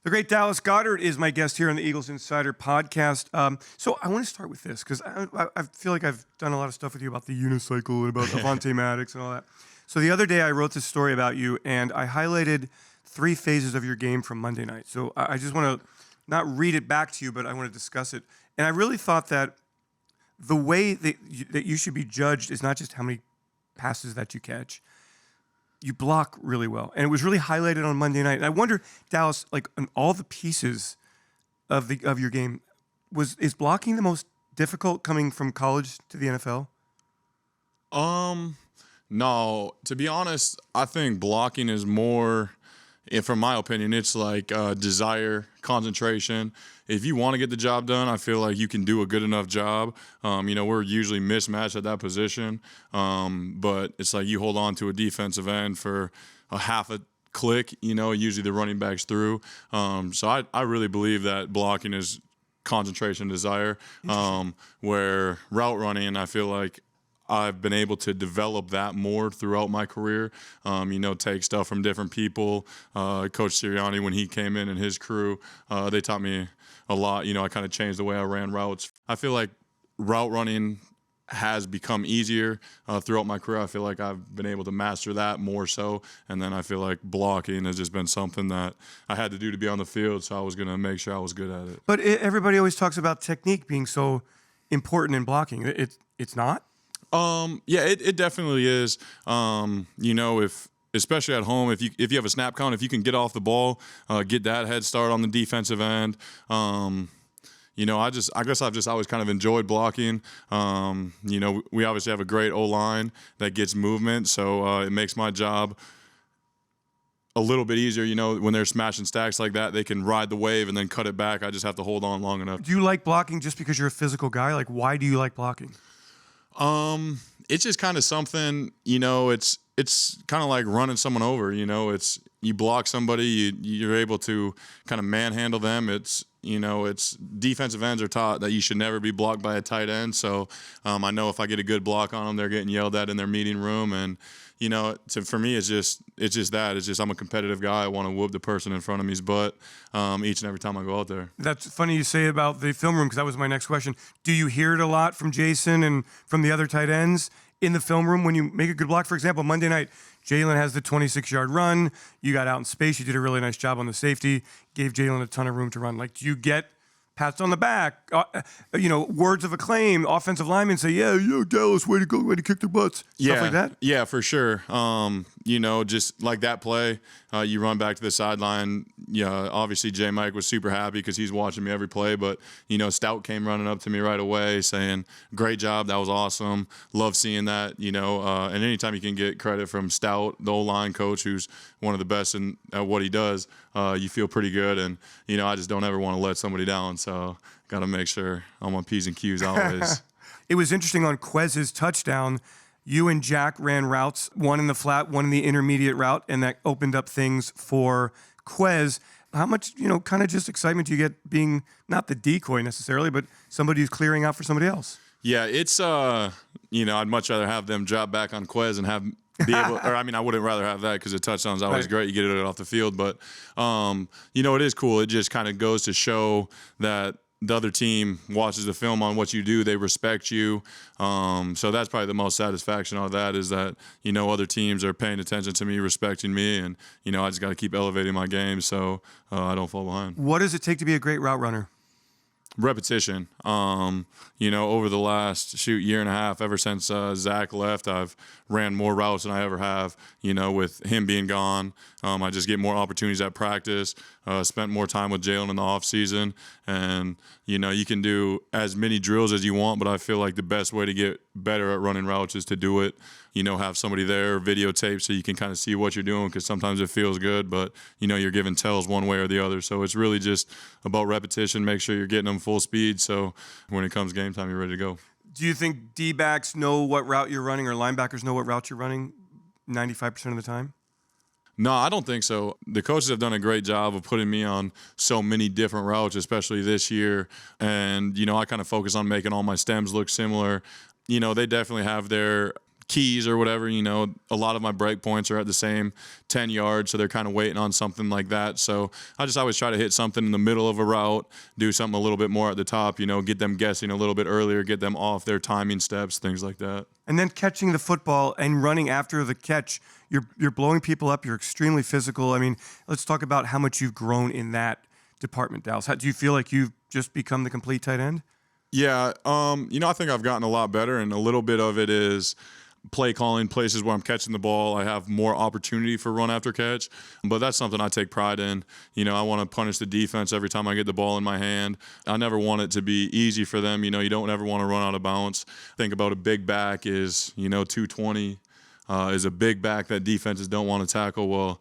The great Dallas Goedert is my guest here on the Eagles Insider podcast. So I want to start with this because I feel like I've done a lot of stuff with you about the unicycle and about Avante Maddox and all that. So the other day I wrote this story about you and I highlighted 3 phases of your game from Monday night. So I just want to not read it back to you, but I want to discuss it. And I really thought that the way that you should be judged is not just how many passes that you catch. You block really well. And it was really highlighted on Monday night. And I wonder, Dallas, like on all the pieces of your game, is blocking the most difficult coming from college to the NFL? No, to be honest, I think blocking is more, from my opinion, it's like desire, concentration. If you want to get the job done, I feel like you can do a good enough job. We're usually mismatched at that position, but it's like you hold on to a defensive end for a half a click, usually the running back's through. So I really believe that blocking is concentration, desire, where route running, I feel like I've been able to develop that more throughout my career, take stuff from different people. Coach Sirianni, when he came in and his crew, they taught me a lot. I kind of changed the way I ran routes. I feel like route running has become easier throughout my career. I feel like I've been able to master that more so. And then I feel like blocking has just been something that I had to do to be on the field, so I was going to make sure I was good at it. But everybody always talks about technique being so important in blocking. It's not? Yeah, it definitely is. If especially at home, if you have a snap count, if you can get off the ball, get that head start on the defensive end. I guess I've just always kind of enjoyed blocking. We obviously have a great O-line that gets movement, so it makes my job a little bit easier. When they're smashing stacks like that, they can ride the wave and then cut it back. I just have to hold on long enough. Do you like blocking just because you're a physical guy? Like, why do you like blocking? It's just kind of something, it's kind of like running someone over, it's you block somebody, you're able to kind of manhandle them. It's defensive ends are taught that you should never be blocked by a tight end. So I know if I get a good block on them, they're getting yelled at in their meeting room. And, for me, it's just that. It's just I'm a competitive guy. I want to whoop the person in front of me's butt each and every time I go out there. That's funny you say about the film room because that was my next question. Do you hear it a lot from Jason and from the other tight ends in the film room when you make a good block? For example, Monday night, Jalen has the 26-yard run. You got out in space. You did a really nice job on the safety. Gave Jalen a ton of room to run. Like, do you get pats on the back, words of acclaim, offensive linemen say, yeah, Dallas, way to go, way to kick their butts, stuff like that? Yeah, for sure. Just like that play, you run back to the sideline. Yeah, obviously J. Mike was super happy because he's watching me every play, but, Stout came running up to me right away saying, great job, that was awesome. Love seeing that, and anytime you can get credit from Stout, the O-line coach, who's one of the best at what he does, you feel pretty good. And, I just don't ever want to let somebody down. So got to make sure I'm on P's and Q's always. It was interesting on Quez's touchdown. You and Jack ran routes, one in the flat, one in the intermediate route, and that opened up things for Quez. How much, kind of just excitement do you get being not the decoy necessarily, but somebody who's clearing out for somebody else? Yeah, it's, I'd much rather have them drop back on Quez and I wouldn't rather have that because the touchdown's always great. You get it off the field. But, it is cool. It just kind of goes to show that the other team watches the film on what you do. They respect you. So that's probably the most satisfaction out of that is that, other teams are paying attention to me, respecting me. And, I just got to keep elevating my game so I don't fall behind. What does it take to be a great route runner? Repetition. Over the last year and a half, ever since Zach left, I've ran more routes than I ever have. With him being gone, I just get more opportunities at practice. Spent more time with Jalen in the off season, and you can do as many drills as you want, but I feel like the best way to get better at running routes is to do it. Have somebody there, videotape, so you can kind of see what you're doing because sometimes it feels good, but, you're giving tells one way or the other. So it's really just about repetition, make sure you're getting them full speed so when it comes game time, you're ready to go. Do you think D-backs know what route you're running or linebackers know what route you're running 95% of the time? No, I don't think so. The coaches have done a great job of putting me on so many different routes, especially this year. And, I kind of focus on making all my stems look similar. They definitely have their keys or whatever, a lot of my break points are at the same 10 yards, so they're kind of waiting on something like that. So I just always try to hit something in the middle of a route, do something a little bit more at the top, get them guessing a little bit earlier, get them off their timing steps, things like that. And then catching the football and running after the catch, you're blowing people up. You're extremely physical. I mean, let's talk about how much you've grown in that department, Dallas. Do you feel like you've just become the complete tight end? Yeah, I think I've gotten a lot better, and a little bit of it is play calling, places where I'm catching the ball. I have more opportunity for run after catch, but that's something I take pride in. I want to punish the defense every time I get the ball in my hand. I never want it to be easy for them. You don't ever want to run out of bounds. Think about a big back is, 220 is a big back that defenses don't want to tackle. Well,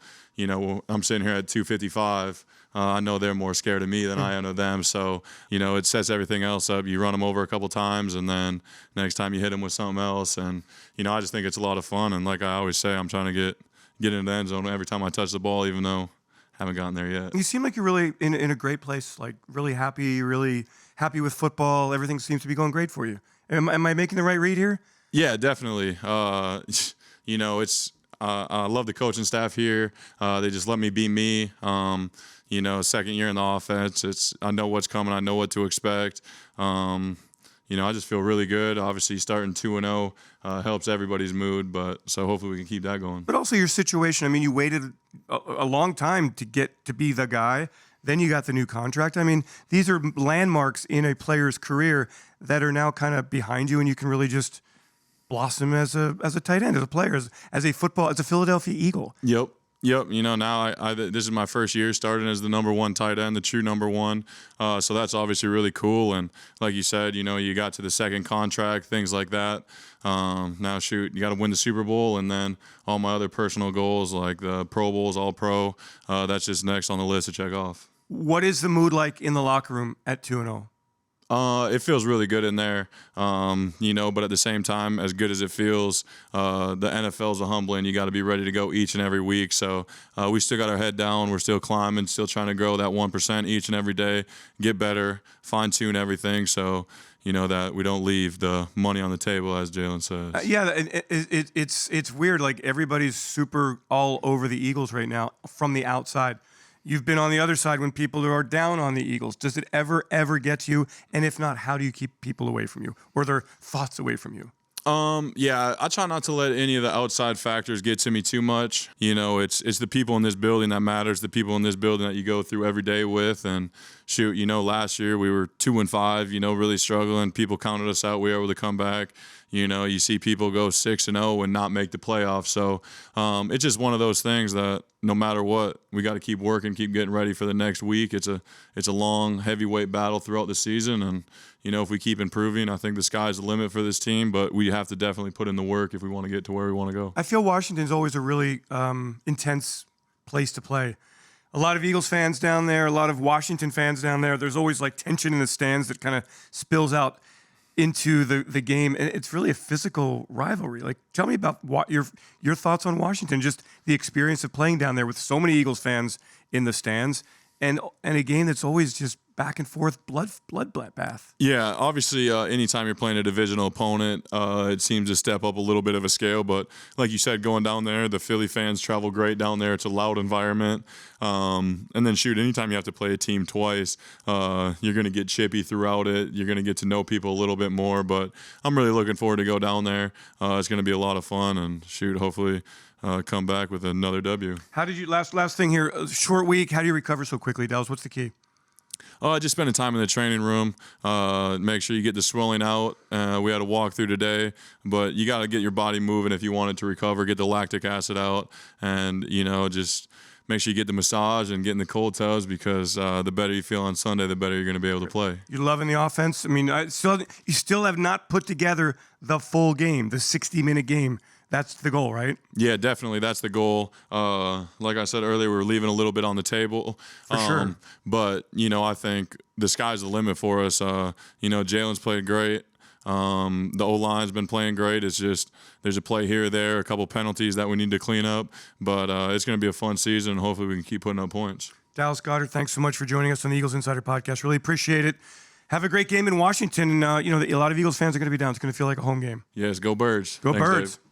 I'm sitting here at 255. I know they're more scared of me than I am of them. So, it sets everything else up. You run them over a couple times, and then next time you hit them with something else. And, I just think it's a lot of fun. And like I always say, I'm trying to get into the end zone every time I touch the ball, even though I haven't gotten there yet. You seem like you're really in a great place, like really happy with football. Everything seems to be going great for you. Am I making the right read here? Yeah, definitely. It's I love the coaching staff here. They just let me be me. Second year in the offense, I know what's coming. I know what to expect. I just feel really good. Obviously, starting 2-0 helps everybody's mood, so hopefully we can keep that going. But also your situation. I mean, you waited a long time to get to be the guy. Then you got the new contract. I mean, these are landmarks in a player's career that are now kind of behind you, and you can really just blossom as a tight end, as a player, as a Philadelphia Eagle. Yep. Now this is my first year starting as the number one tight end, the true number one. So that's obviously really cool. And like you said, you got to the second contract, things like that. Now you got to win the Super Bowl, and then all my other personal goals like the Pro Bowls, All Pro. That's just next on the list to check off. What is the mood like in the locker room at 2-0? It feels really good in there, but at the same time, as good as it feels, the NFL's a humbling. You got to be ready to go each and every week. So we still got our head down. We're still climbing, still trying to grow that 1% each and every day, get better, fine-tune everything. So, that we don't leave the money on the table, as Jalen says. It's weird. Like everybody's super all over the Eagles right now from the outside. You've been on the other side when people are down on the Eagles. Does it ever get to you? And if not, how do you keep people away from you or their thoughts away from you? Yeah, I try not to let any of the outside factors get to me too much. It's the people in this building that matters, the people in this building that you go through every day with. And last year we were 2-5, really struggling. People counted us out. We were able to come back. You see people go 6-0 and not make the playoffs. So it's just one of those things that no matter what, we got to keep working, keep getting ready for the next week. It's a long, heavyweight battle throughout the season. And, if we keep improving, I think the sky's the limit for this team. But we have to definitely put in the work if we want to get to where we want to go. I feel Washington's always a really intense place to play. A lot of Eagles fans down there, a lot of Washington fans down there. There's always like tension in the stands that kind of spills out into the game, and it's really a physical rivalry. Like, tell me about your thoughts on Washington, just the experience of playing down there with so many Eagles fans in the stands, and a game that's always just back and forth, bloodbath. Yeah, obviously, anytime you're playing a divisional opponent, it seems to step up a little bit of a scale. But like you said, going down there, the Philly fans travel great down there. It's a loud environment. And then, anytime you have to play a team twice, you're going to get chippy throughout it. You're going to get to know people a little bit more. But I'm really looking forward to go down there. It's going to be a lot of fun. And, hopefully come back with another W. How did you, last thing here, short week, how do you recover so quickly, Dallas? What's the key? Just spending time in the training room. Make sure you get the swelling out. We had a walkthrough today, but you got to get your body moving if you want it to recover. Get the lactic acid out, and just make sure you get the massage and get in the cold tubs because the better you feel on Sunday, the better you're going to be able to play. You're loving the offense. I mean, you still have not put together the full game, the 60-minute game. That's the goal, right? Yeah, definitely. That's the goal. Like I said earlier, we're leaving a little bit on the table. For sure. But, I think the sky's the limit for us. Jalen's played great. The O-line's been playing great. It's just there's a play here or there, a couple penalties that we need to clean up. But it's going to be a fun season, and hopefully we can keep putting up points. Dallas Goedert, thanks so much for joining us on the Eagles Insider Podcast. Really appreciate it. Have a great game in Washington. And, a lot of Eagles fans are going to be down. It's going to feel like a home game. Yes, go Birds. Go Thanks, Birds. Dave.